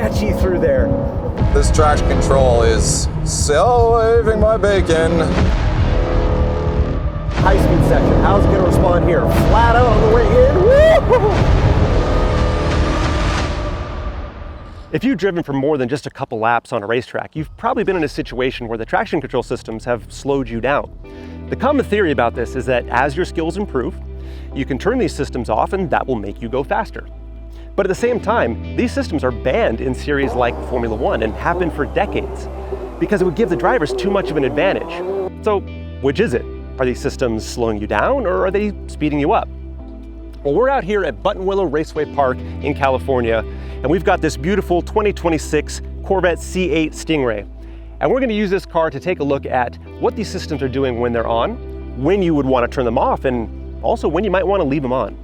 sketchy through there. This traction control is saving my bacon. High-speed section, how's it gonna respond here? Flat out on the way in, woo! If you've driven for more than just a couple laps on a racetrack, you've probably been in a situation where the traction control systems have slowed you down. The common theory about this is that as your skills improve, you can turn these systems off and that will make you go faster. But at the same time, these systems are banned in series like Formula One and have been for decades because it would give the drivers too much of an advantage. So which is it? Are these systems slowing you down or are they speeding you up? Well, we're out here at Buttonwillow Raceway Park in California, and we've got this beautiful 2026 Corvette C8 Stingray. And we're gonna use this car to take a look at what these systems are doing when they're on, when you would wanna turn them off, and also when you might wanna leave them on.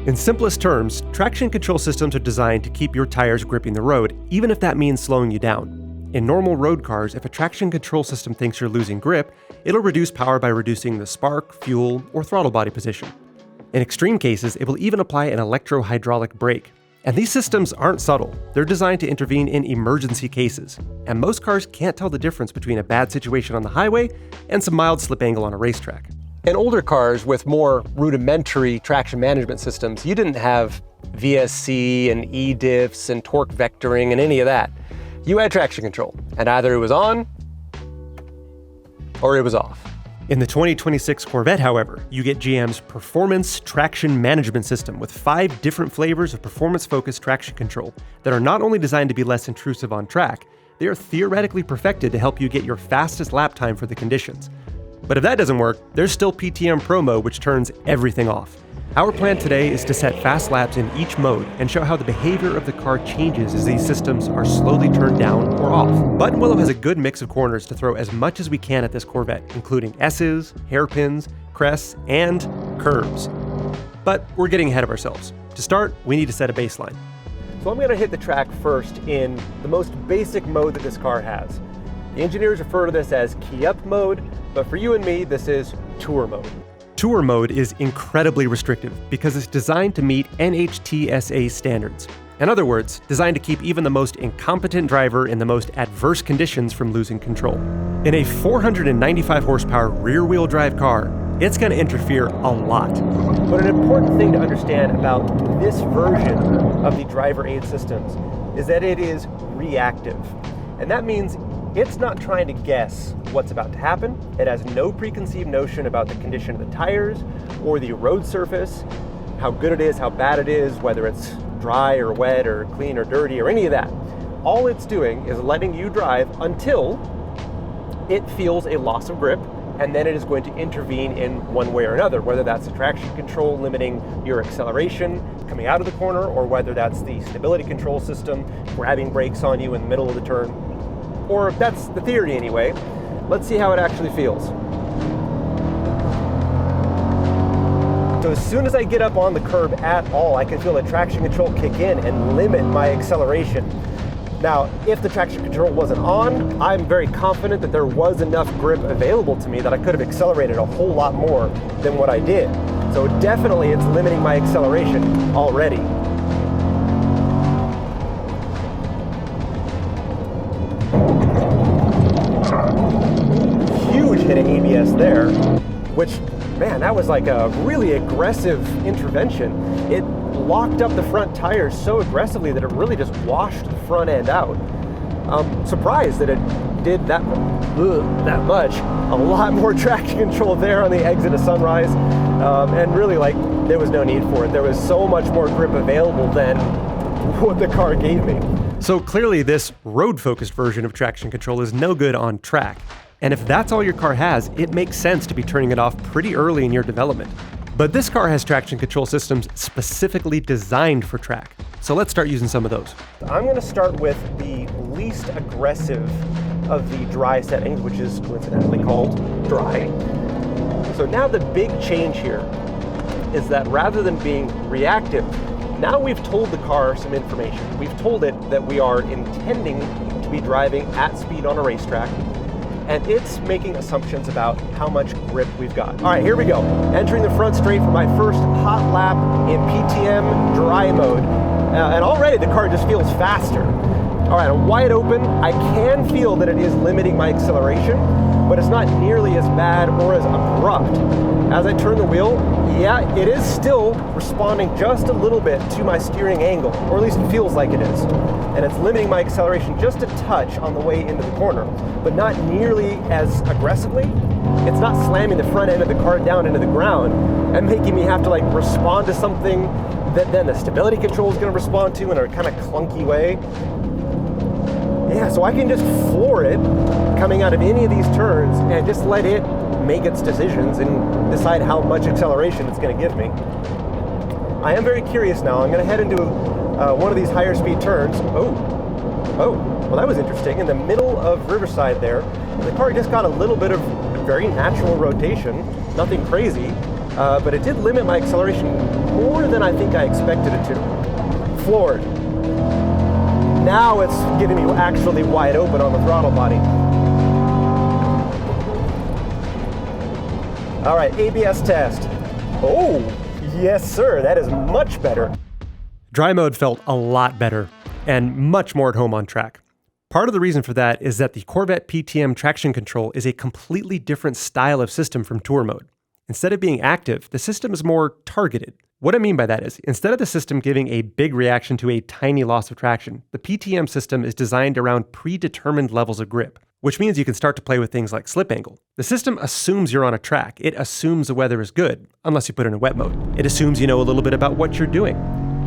In simplest terms, traction control systems are designed to keep your tires gripping the road, even if that means slowing you down. In normal road cars, if a traction control system thinks you're losing grip, it'll reduce power by reducing the spark, fuel, or throttle body position. In extreme cases, it will even apply an electro-hydraulic brake. And these systems aren't subtle. They're designed to intervene in emergency cases. And most cars can't tell the difference between a bad situation on the highway and some mild slip angle on a racetrack. In older cars with more rudimentary traction management systems, you didn't have VSC and E-diffs and torque vectoring and any of that. You had traction control, and either it was on or it was off. In the 2026 Corvette, however, you get GM's Performance Traction Management System with 5 different flavors of performance-focused traction control that are not only designed to be less intrusive on track, they are theoretically perfected to help you get your fastest lap time for the conditions. But if that doesn't work, there's still PTM Pro Mode, which turns everything off. Our plan today is to set fast laps in each mode and show how the behavior of the car changes as these systems are slowly turned down or off. Buttonwillow has a good mix of corners to throw as much as we can at this Corvette, including S's, hairpins, crests, and curves. But we're getting ahead of ourselves. To start, we need to set a baseline. So I'm going to hit the track first in the most basic mode that this car has. The engineers refer to this as key up mode, but for you and me, this is tour mode. Tour mode is incredibly restrictive because it's designed to meet NHTSA standards. In other words, designed to keep even the most incompetent driver in the most adverse conditions from losing control. In a 495 horsepower rear-wheel drive car, it's going to interfere a lot. But an important thing to understand about this version of the driver aid systems is that it is reactive. And that means it's not trying to guess what's about to happen. It has no preconceived notion about the condition of the tires or the road surface, how good it is, how bad it is, whether it's dry or wet or clean or dirty or any of that. All it's doing is letting you drive until it feels a loss of grip, and then it is going to intervene in one way or another, whether that's the traction control limiting your acceleration coming out of the corner, or whether that's the stability control system grabbing brakes on you in the middle of the turn. Or that's the theory anyway. Let's see how it actually feels. So as soon as I get up on the curb at all, I can feel the traction control kick in and limit my acceleration. Now, if the traction control wasn't on, I'm very confident that there was enough grip available to me that I could have accelerated a whole lot more than what I did. So definitely it's limiting my acceleration already. Huge hit of ABS there, which, man, that was like a really aggressive intervention. It locked up the front tires so aggressively that it really just washed the front end out. I'm surprised that it did that much. A lot more traction control there on the exit of Sunrise, and really, like, there was no need for it. There was so much more grip available than what the car gave me. So clearly this road-focused version of traction control is no good on track. And if that's all your car has, it makes sense to be turning it off pretty early in your development. But this car has traction control systems specifically designed for track. So let's start using some of those. I'm going to start with the least aggressive of the dry settings, which is coincidentally called dry. So now the big change here is that rather than being reactive, now we've told the car some information. We've told it that we are intending to be driving at speed on a racetrack, and it's making assumptions about how much grip we've got. All right, here we go. Entering the front straight for my first hot lap in PTM dry mode. And already the car just feels faster. All right, I'm wide open. I can feel that it is limiting my acceleration, but it's not nearly as bad or as abrupt. As I turn the wheel, yeah, it is still responding just a little bit to my steering angle, or at least it feels like it is. And it's limiting my acceleration just a touch on the way into the corner, but not nearly as aggressively. It's not slamming the front end of the car down into the ground and making me have to like respond to something that then the stability control is going to respond to in a kind of clunky way. Yeah, so I can just floor it coming out of any of these turns and just let it make its decisions and decide how much acceleration it's going to give me. I am very curious now. I'm going to head into one of these higher speed turns. Oh, well that was interesting. In the middle of Riverside there, the car just got a little bit of very natural rotation, nothing crazy, but it did limit my acceleration more than I think I expected it to. Floored. Now it's giving me actually wide open on the throttle body. All right, ABS test. Oh, yes sir, that is much better. Dry mode felt a lot better and much more at home on track. Part of the reason for that is that the Corvette PTM traction control is a completely different style of system from tour mode. Instead of being active, the system is more targeted. What I mean by that is, instead of the system giving a big reaction to a tiny loss of traction, the PTM system is designed around predetermined levels of grip, which means you can start to play with things like slip angle. The system assumes you're on a track. It assumes the weather is good, unless you put it in wet mode. It assumes you know a little bit about what you're doing.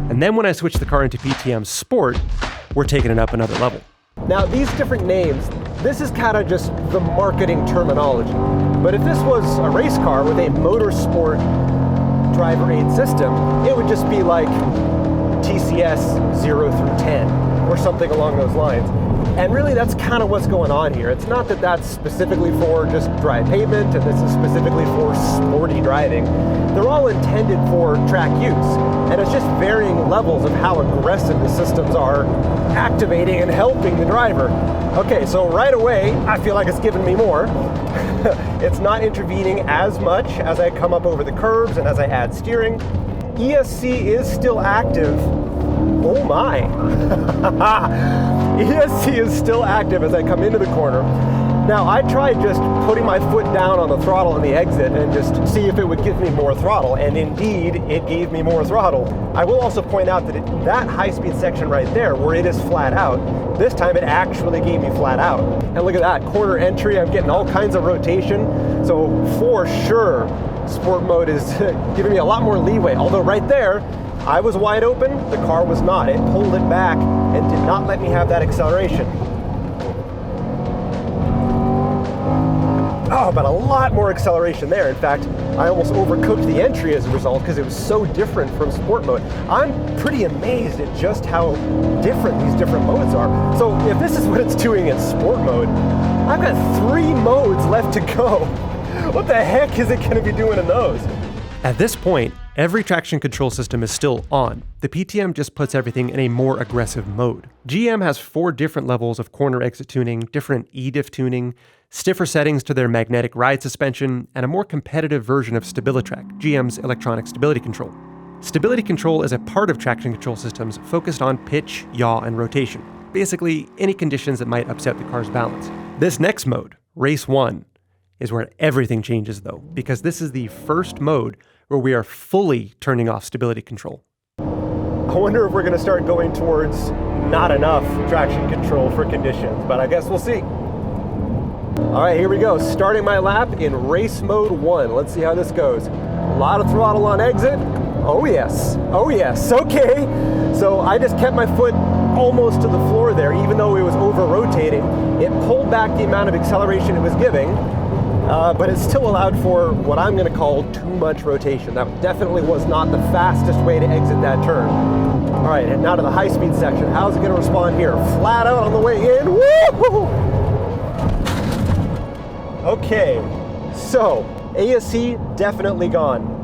And then when I switch the car into PTM Sport, we're taking it up another level. Now, these different names, this is kind of just the marketing terminology. But if this was a race car with a motorsport driver aid system, it would just be like TCS 0 through 10 or something along those lines. And really that's kind of what's going on here. It's not that that's specifically for just dry pavement and this is specifically for sporty driving. They're all intended for track use. And it's just varying levels of how aggressive the systems are activating and helping the driver. Okay, so right away, I feel like it's giving me more. It's not intervening as much as I come up over the curves and as I add steering. ESC is still active. Oh my. ESC is still active as I come into the corner. Now, I tried just putting my foot down on the throttle on the exit and just see if it would give me more throttle, and indeed, it gave me more throttle. I will also point out that that high-speed section right there, where it is flat out, this time it actually gave me flat out. And look at that, corner entry, I'm getting all kinds of rotation. So for sure, sport mode is giving me a lot more leeway. Although right there, I was wide open, the car was not. It pulled it back and did not let me have that acceleration. Oh, but a lot more acceleration there. In fact, I almost overcooked the entry as a result because it was so different from sport mode. I'm pretty amazed at just how different these different modes are. So if this is what it's doing in sport mode, I've got 3 modes left to go. What the heck is it going to be doing in those? At this point, every traction control system is still on. The PTM just puts everything in a more aggressive mode. GM has 4 different levels of corner exit tuning, different E-diff tuning, stiffer settings to their magnetic ride suspension, and a more competitive version of StabiliTrak, GM's electronic stability control. Stability control is a part of traction control systems focused on pitch, yaw, and rotation. Basically, any conditions that might upset the car's balance. This next mode, Race 1, is where everything changes though, because this is the first mode where we are fully turning off stability control. I wonder if we're going to start going towards not enough traction control for conditions, but I guess we'll see. All right, here we go. Starting my lap in race mode 1. Let's see how this goes. A lot of throttle on exit. Oh yes, okay. So I just kept my foot almost to the floor there, even though it was over rotating. It pulled back the amount of acceleration it was giving, but it still allowed for what I'm going to call too much rotation. That definitely was not the fastest way to exit that turn. All right, and now to the high-speed section. How's it going to respond here? Flat out on the way in. Woo! Okay, so ASC definitely gone.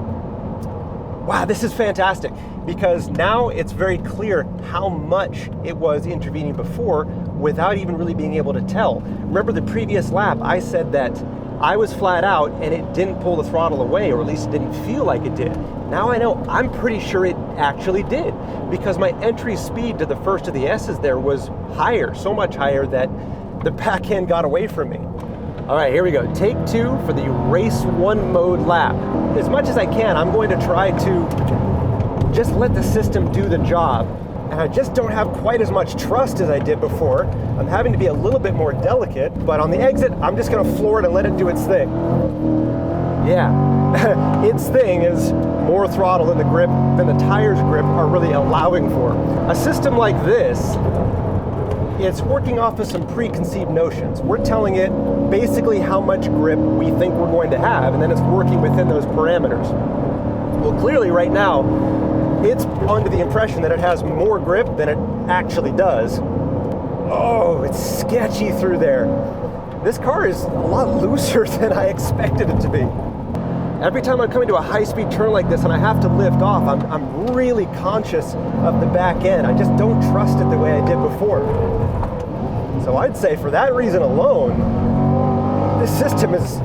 Wow, this is fantastic. because now it's very clear how much it was intervening before without even really being able to tell. Remember the previous lap, I said that I was flat out and it didn't pull the throttle away, or at least it didn't feel like it did. Now I know, I'm pretty sure it actually did, because my entry speed to the first of the S's there was higher, so much higher that the back end got away from me. All right, here we go. Take 2 for the race 1 mode lap. As much as I can, I'm going to try to just let the system do the job. And I just don't have quite as much trust as I did before. I'm having to be a little bit more delicate, but on the exit, I'm just gonna floor it and let it do its thing. Yeah, its thing is more throttle than the tire's grip are really allowing for. A system like this, it's working off of some preconceived notions. We're telling it basically how much grip we think we're going to have, and then it's working within those parameters. Well, clearly right now, it's under the impression that it has more grip than it actually does. Oh, it's sketchy through there. This car is a lot looser than I expected it to be. Every time I come into a high-speed turn like this and I have to lift off, I'm really conscious of the back end. I just don't trust it the way I did before. So I'd say for that reason alone, this system is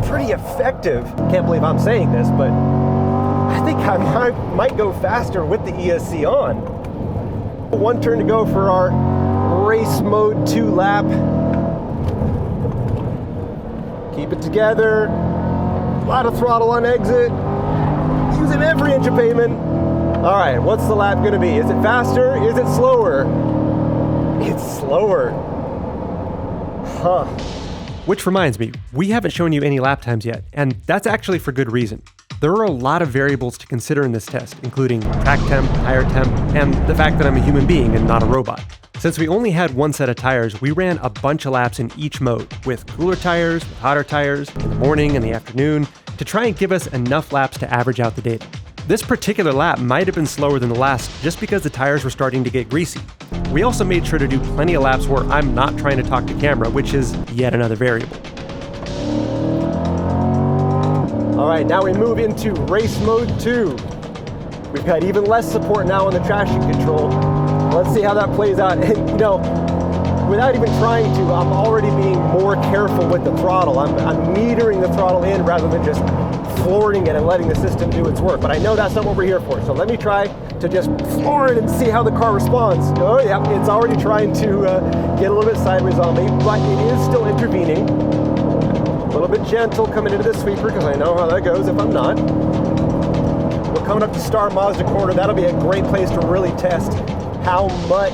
pretty effective. Can't believe I'm saying this, but I think I might go faster with the ESC on. 1 turn to go for our race mode 2 lap. Keep it together. A lot of throttle on exit. Using every inch of pavement. All right, what's the lap gonna be? Is it faster? Is it slower? It's slower. Huh. Which reminds me, we haven't shown you any lap times yet, and that's actually for good reason. There are a lot of variables to consider in this test, including track temp, tire temp, and the fact that I'm a human being and not a robot. Since we only had 1 set of tires, we ran a bunch of laps in each mode, with cooler tires, with hotter tires, in the morning and the afternoon, to try and give us enough laps to average out the data. This particular lap might have been slower than the last just because the tires were starting to get greasy. We also made sure to do plenty of laps where I'm not trying to talk to camera, which is yet another variable. All right, now we move into race mode 2. We've got even less support now on the traction control. Let's see how that plays out. And you know, without even trying to, I'm already being more careful with the throttle. I'm metering the throttle in rather than just flooring it and letting the system do its work. But I know that's not what we're here for. So let me try to just floor it and see how the car responds. Oh yeah, it's already trying to get a little bit sideways on me, but it is still intervening. A little bit gentle coming into the sweeper because I know how that goes if I'm not. We're coming up to Star Mazda corner. That'll be a great place to really test how much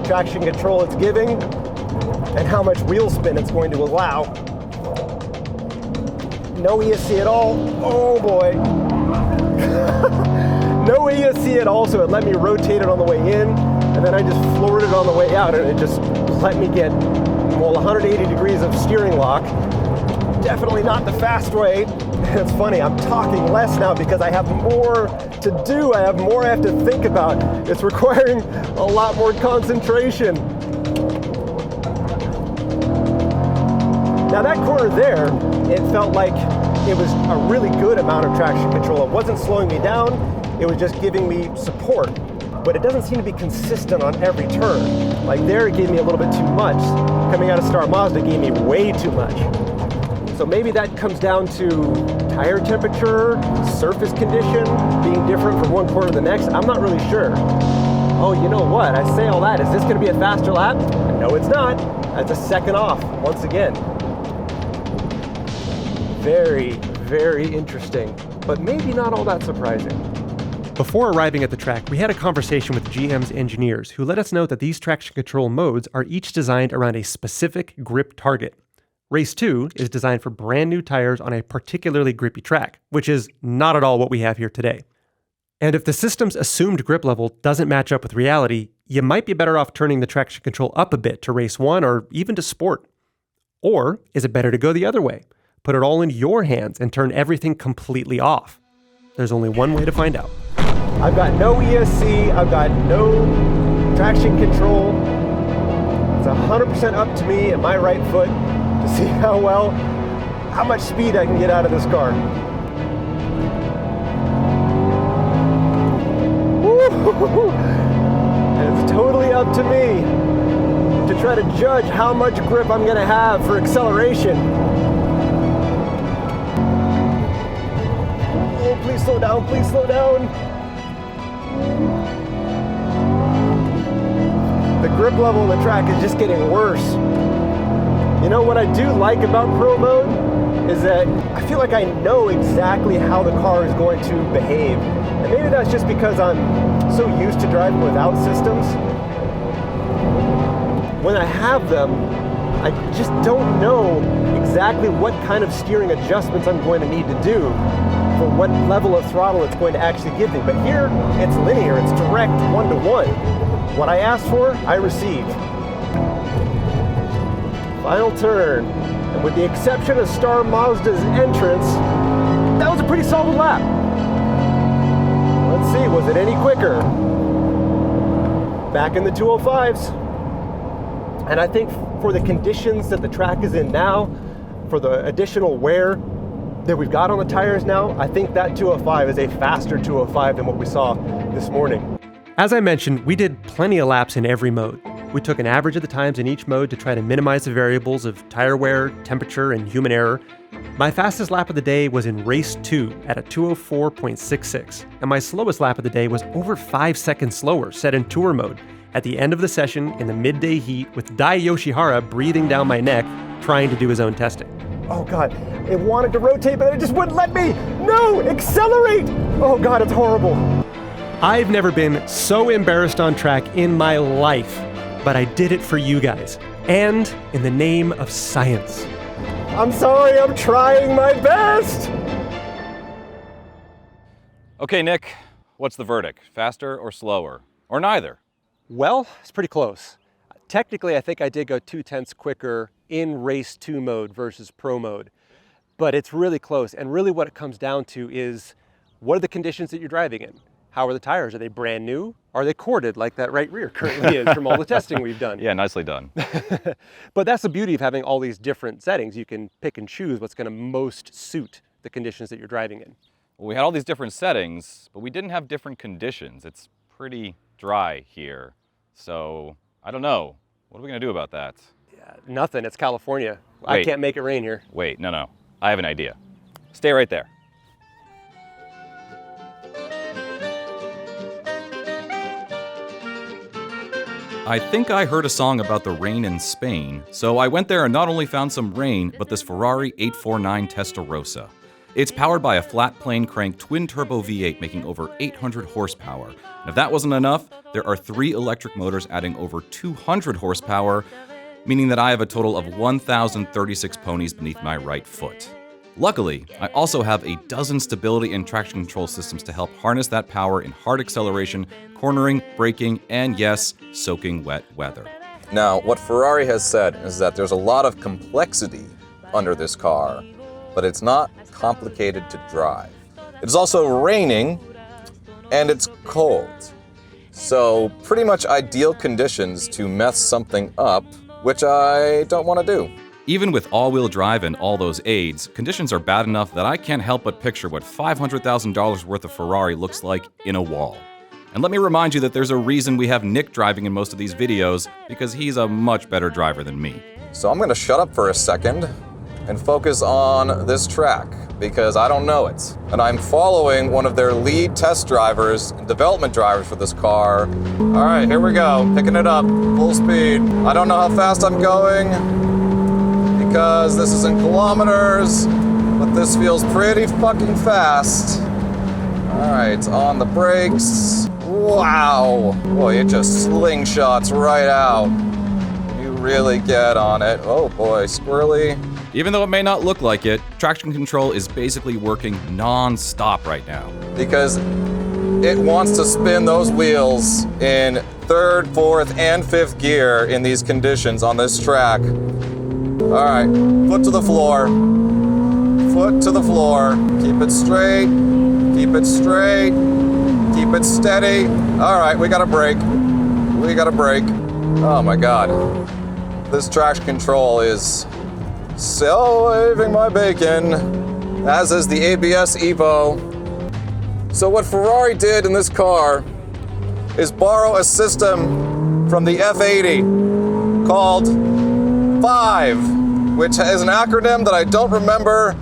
traction control it's giving and how much wheel spin it's going to allow. No ESC at all. Oh boy. No ESC at all, so it let me rotate it on the way in, and then I just floored it on the way out, and it just let me get, well, 180 degrees of steering lock. Definitely not the fast way. It's funny, I'm talking less now because I have more to do. I have more I have to think about. It's requiring a lot more concentration. Now that corner there, it felt like it was a really good amount of traction control. It wasn't slowing me down, it was just giving me support. But it doesn't seem to be consistent on every turn. Like there, it gave me a little bit too much. Coming out of Star Mazda, it gave me way too much. So maybe that comes down to tire temperature, surface condition, being different from one corner to the next. I'm not really sure. Oh, you know what? I say all that. Is this going to be a faster lap? No, it's not. That's a second off once again. Very, very interesting, but maybe not all that surprising. Before arriving at the track, we had a conversation with GM's engineers who let us know that these traction control modes are each designed around a specific grip target. Race 2 is designed for brand new tires on a particularly grippy track, which is not at all what we have here today. And if the system's assumed grip level doesn't match up with reality, you might be better off turning the traction control up a bit to Race 1 or even to Sport. Or is it better to go the other way? Put it all in your hands and turn everything completely off. There's only one way to find out. I've got no ESC, I've got no traction control. It's 100% up to me and my right foot to see how much speed I can get out of this car. Woo! It's totally up to me to try to judge how much grip I'm going to have for acceleration. Oh, please slow down, please slow down. The grip level on the track is just getting worse. You know what I do like about Pro Mode is that I feel like I know exactly how the car is going to behave. And maybe that's just because I'm so used to driving without systems. When I have them, I just don't know exactly what kind of steering adjustments I'm going to need to do for what level of throttle it's going to actually give me. But here, it's linear, it's direct, one-to-one. What I asked for, I received. Final turn, and with the exception of Star Mazda's entrance, that was a pretty solid lap. Let's see, was it any quicker? Back in the 205s. And I think for the conditions that the track is in now, for the additional wear that we've got on the tires now, I think that 205 is a faster 205 than what we saw this morning. As I mentioned, we did plenty of laps in every mode. We took an average of the times in each mode to try to minimize the variables of tire wear, temperature, and human error. My fastest lap of the day was in race 2 at a 204.66, and my slowest lap of the day was over 5 seconds slower, set in tour mode, at the end of the session in the midday heat with Dai Yoshihara breathing down my neck, trying to do his own testing. Oh God, it wanted to rotate, but it just wouldn't let me! No, accelerate! Oh God, it's horrible. I've never been so embarrassed on track in my life, but I did it for you guys, and in the name of science. I'm sorry, I'm trying my best! Okay, Nick, what's the verdict? Faster or slower? Or neither? Well, it's pretty close. Technically, I think I did go 0.2 quicker in race 2 mode versus pro mode, but it's really close. And really what it comes down to is, what are the conditions that you're driving in? How are the tires? Are they brand new? Are they corded like that right rear currently is from all the testing we've done? Yeah, nicely done. But that's the beauty of having all these different settings. You can pick and choose what's going to most suit the conditions that you're driving in. Well, we had all these different settings, but we didn't have different conditions. It's pretty dry here. So, I don't know. What are we going to do about that? Yeah, nothing. It's California. Wait. I can't make it rain here. Wait, no. I have an idea. Stay right there. I think I heard a song about the rain in Spain, so I went there and not only found some rain, but this Ferrari 849 Testarossa. It's powered by a flat plane crank twin-turbo V8 making over 800 horsepower. And if that wasn't enough, there are 3 electric motors adding over 200 horsepower, meaning that I have a total of 1,036 ponies beneath my right foot. Luckily, I also have a dozen stability and traction control systems to help harness that power in hard acceleration, cornering, braking, and yes, soaking wet weather. Now, what Ferrari has said is that there's a lot of complexity under this car, but it's not complicated to drive. It's also raining, and it's cold. So pretty much ideal conditions to mess something up, which I don't want to do. Even with all-wheel drive and all those aids, conditions are bad enough that I can't help but picture what $500,000 worth of Ferrari looks like in a wall. And let me remind you that there's a reason we have Nick driving in most of these videos, because he's a much better driver than me. So I'm going to shut up for a second and focus on this track, because I don't know it. And I'm following one of their lead test drivers and development drivers for this car. All right, here we go, picking it up, full speed. I don't know how fast I'm going, because this is in kilometers, but this feels pretty fucking fast. All right, on the brakes. Wow, boy, it just slingshots right out. You really get on it. Oh boy, squirrely. Even though it may not look like it, traction control is basically working non-stop right now. Because it wants to spin those wheels in 3rd, 4th, and 5th gear in these conditions on this track. All right, foot to the floor. Foot to the floor. Keep it straight. Keep it straight. Keep it steady. All right, we got a brake. We got a brake. Oh my God. This traction control is saving my bacon, as is the ABS Evo. So what Ferrari did in this car is borrow a system from the F80 called 5, which is an acronym that I don't remember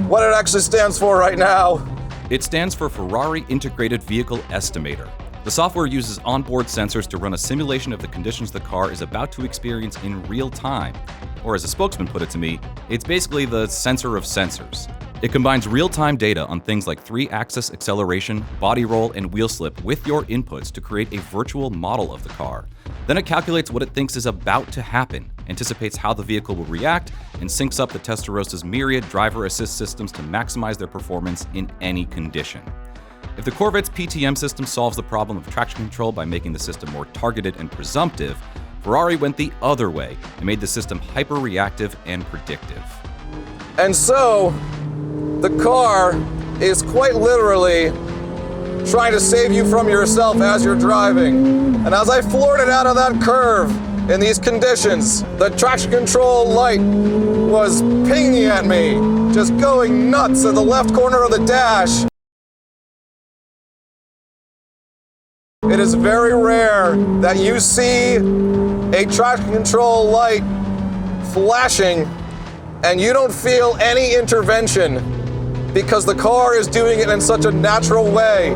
what it actually stands for right now. It stands for Ferrari Integrated Vehicle Estimator. The software uses onboard sensors to run a simulation of the conditions the car is about to experience in real time. Or as a spokesman put it to me, it's basically the sensor of sensors. It combines real-time data on things like 3-axis acceleration, body roll, and wheel slip with your inputs to create a virtual model of the car. Then it calculates what it thinks is about to happen, anticipates how the vehicle will react, and syncs up the Testarosa's myriad driver assist systems to maximize their performance in any condition. If the Corvette's PTM system solves the problem of traction control by making the system more targeted and presumptive, Ferrari went the other way and made the system hyper-reactive and predictive. And so, the car is quite literally trying to save you from yourself as you're driving. And as I floored it out of that curve in these conditions, the traction control light was pinging at me, just going nuts in the left corner of the dash. It is very rare that you see a traction control light flashing and you don't feel any intervention because the car is doing it in such a natural way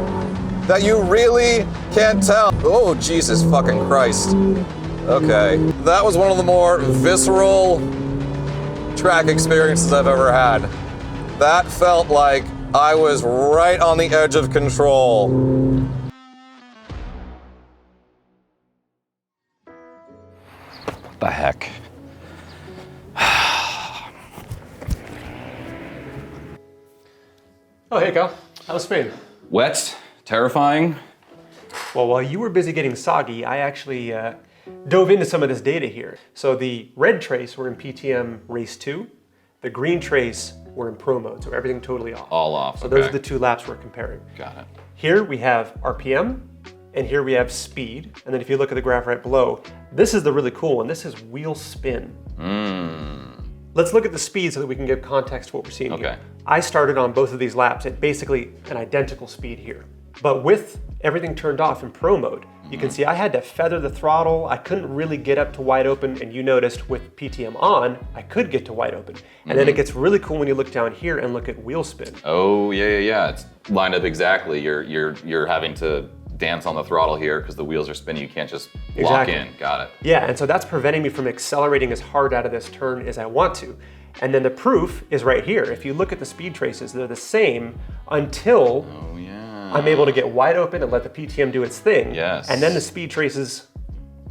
that you really can't tell. Oh, Jesus fucking Christ. Okay, that was one of the more visceral track experiences I've ever had. That felt like I was right on the edge of control. The heck? Oh, hey, Kyle. How's Spain? Wet, terrifying. Well, while you were busy getting soggy, I actually dove into some of this data here. So the red trace were in PTM Race 2. The green trace were in Pro mode, so everything totally off. All off, So okay. those are the two laps we're comparing. Got it. Here we have RPM, and here we have speed. And then if you look at the graph right below, this is the really cool one. This is wheel spin. Let's look at the speed so that we can give context to what we're seeing here. I started on both of these laps at basically an identical speed here. But with everything turned off in Pro mode, you can see I had to feather the throttle. I couldn't really get up to wide open, and you noticed with PTM on, I could get to wide open. And then it gets really cool when you look down here and look at wheel spin. Oh, yeah. It's lined up exactly. You're having to dance on the throttle here because the wheels are spinning. You can't just lock in. Got it. Yeah, and so that's preventing me from accelerating as hard out of this turn as I want to. And then the proof is right here. If you look at the speed traces, they're the same until I'm able to get wide open and let the PTM do its thing. Yes. And then the speed traces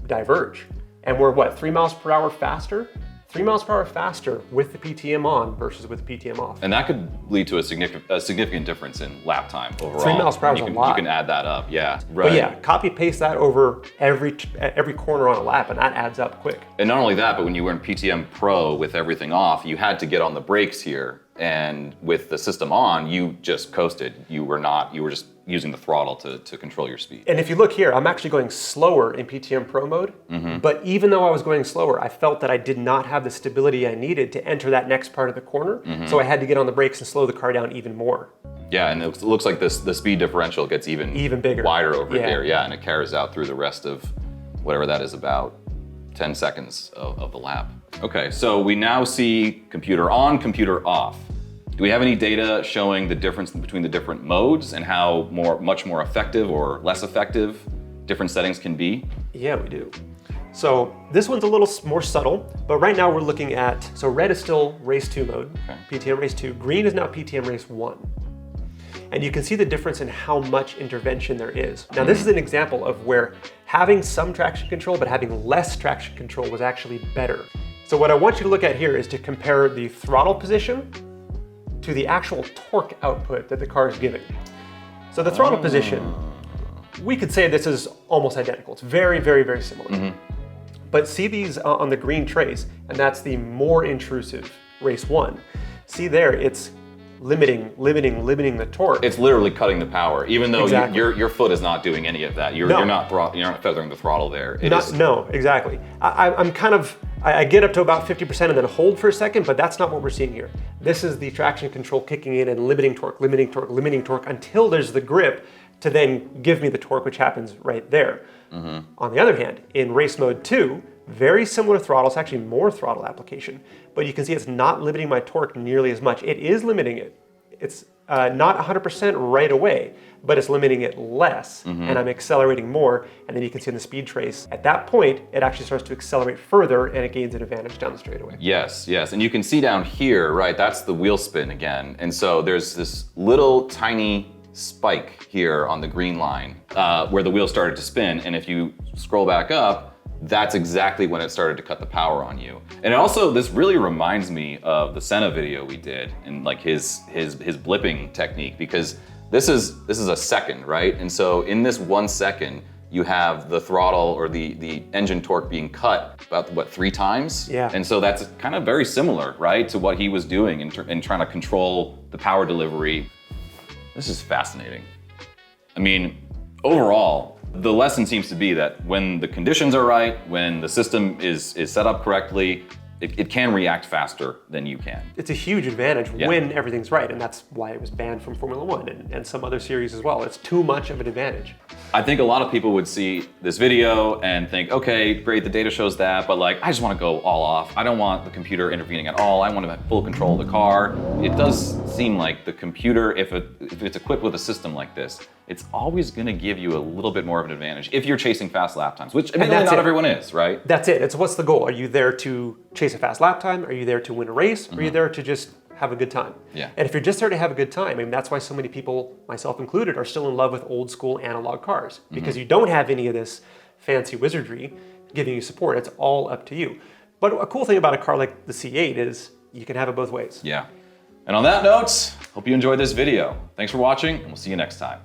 diverge. And we're what, 3 miles per hour faster? 3 miles per hour faster with the PTM on versus with the PTM off. And that could lead to a significant difference in lap time overall. 3 miles per hour is a lot. You can add that up, yeah. Right. But yeah, copy paste that over every corner on a lap, and that adds up quick. And not only that, but when you were in PTM Pro with everything off, you had to get on the brakes here. And with the system on, you just coasted. You were just using the throttle to control your speed. And if you look here, I'm actually going slower in PTM Pro mode, but even though I was going slower, I felt that I did not have the stability I needed to enter that next part of the corner, so I had to get on the brakes and slow the car down even more. Yeah, and it looks like the speed differential gets even bigger, wider over here, and it carries out through the rest of whatever that is, about 10 seconds of the lap. Okay, so we now see computer on, computer off. Do we have any data showing the difference between the different modes and how much more effective or less effective different settings can be? Yeah, we do. So this one's a little more subtle, but right now we're looking at, so red is still Race 2 mode, PTM Race 2. Green is now PTM Race 1. And you can see the difference in how much intervention there is. Now this is an example of where having some traction control but having less traction control was actually better. So what I want you to look at here is to compare the throttle position to the actual torque output that the car is giving. So the throttle position, we could say this is almost identical. It's very, very, very similar. But see these on the green trace, and that's the more intrusive Race 1. See there, it's limiting the torque. It's literally cutting the power, even though your foot is not doing any of that. You're not feathering the throttle there. No, exactly. I get up to about 50% and then hold for a second, but that's not what we're seeing here. This is the traction control kicking in and limiting torque until there's the grip to then give me the torque, which happens right there. On the other hand, in race mode 2, very similar throttle, it's actually more throttle application, but you can see it's not limiting my torque nearly as much. It is limiting it. It's not 100% right away, but it's limiting it less, and I'm accelerating more, and then you can see in the speed trace, at that point, it actually starts to accelerate further, and it gains an advantage down the straightaway. Yes, and you can see down here, right, that's the wheel spin again, and so there's this little tiny spike here on the green line where the wheel started to spin, and if you scroll back up, that's exactly when it started to cut the power on you. And also, this really reminds me of the Senna video we did and like his blipping technique, because this is a second, right? And so in this 1 second, you have the throttle or the engine torque being cut about, what, 3 times? Yeah. And so that's kind of very similar, right, to what he was doing in trying to control the power delivery. This is fascinating. I mean, overall, the lesson seems to be that when the conditions are right, when the system is set up correctly, it can react faster than you can. It's a huge advantage when everything's right, and that's why it was banned from Formula One and some other series as well. It's too much of an advantage. I think a lot of people would see this video and think, okay, great, the data shows that, but like, I just want to go all off. I don't want the computer intervening at all. I want to have full control of the car. It does seem like the computer, if it's equipped with a system like this, it's always going to give you a little bit more of an advantage if you're chasing fast lap times, which admittedly not everyone is, right? That's it. It's what's the goal? Are you there to chase a fast lap time? Are you there to win a race? Or are you there to just have a good time? Yeah. And if you're just there to have a good time, I mean, that's why so many people, myself included, are still in love with old school analog cars, because you don't have any of this fancy wizardry giving you support. It's all up to you. But a cool thing about a car like the C8 is you can have it both ways. Yeah. And on that note, hope you enjoyed this video. Thanks for watching, and we'll see you next time.